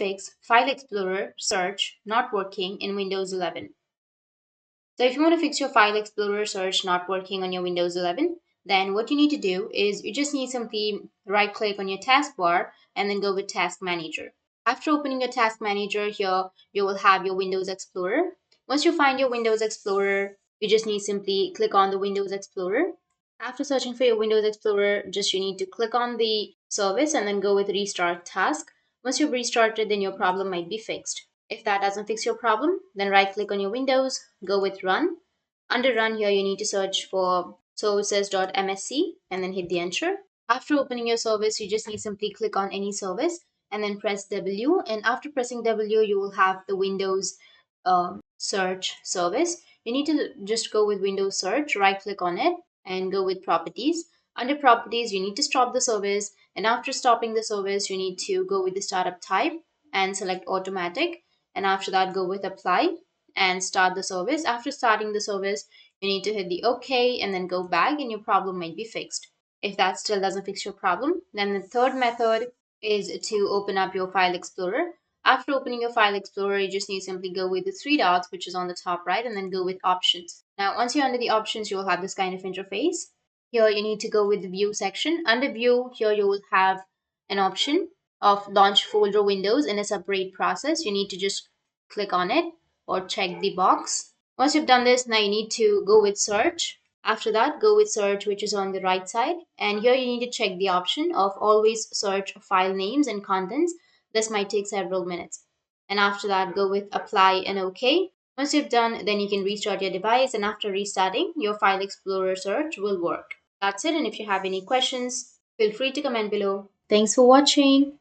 fix File Explorer search not working in Windows 11. So if you want to fix your File Explorer search not working on your Windows 11, then what you need to do is you just need simply right click on your taskbar and then go with Task Manager. After opening your Task Manager here, you will have your Windows Explorer. Once you find your Windows Explorer, you just need simply click on the Windows Explorer. After searching for your Windows Explorer, just you need to click on the service and then go with Restart Task. Once you've restarted, then your problem might be fixed. If that doesn't fix your problem, then right click on your Windows, go with Run. Under Run here, you need to search for Services.msc and then hit the Enter. After opening your service, you just need simply click on any service and then press W. And after pressing W, you will have the Windows search service. You need to just go with Windows search, right click on it and go with Properties. Under Properties, you need to stop the service. And after stopping the service, you need to go with the startup type and select automatic. And after that, go with Apply and start the service. After starting the service, you need to hit the OK and then go back and your problem might be fixed. If that still doesn't fix your problem, then the third method is to open up your File Explorer. After opening your File Explorer, you just need to simply go with the three dots, which is on the top right, and then go with Options. Now, once you're under the Options, you will have this kind of interface. Here, you need to go with the View section. Under View, here you will have an option of Launch Folder Windows in a separate process. You need to just click on it or check the box. Once you've done this, now you need to go with Search. After that, go with Search, which is on the right side. And here you need to check the option of always search file names and contents. This might take several minutes. And after that, go with Apply and OK. Once you've done, then you can restart your device. And after restarting, your File Explorer search will work. That's it. And if you have any questions, feel free to comment below. Thanks for watching.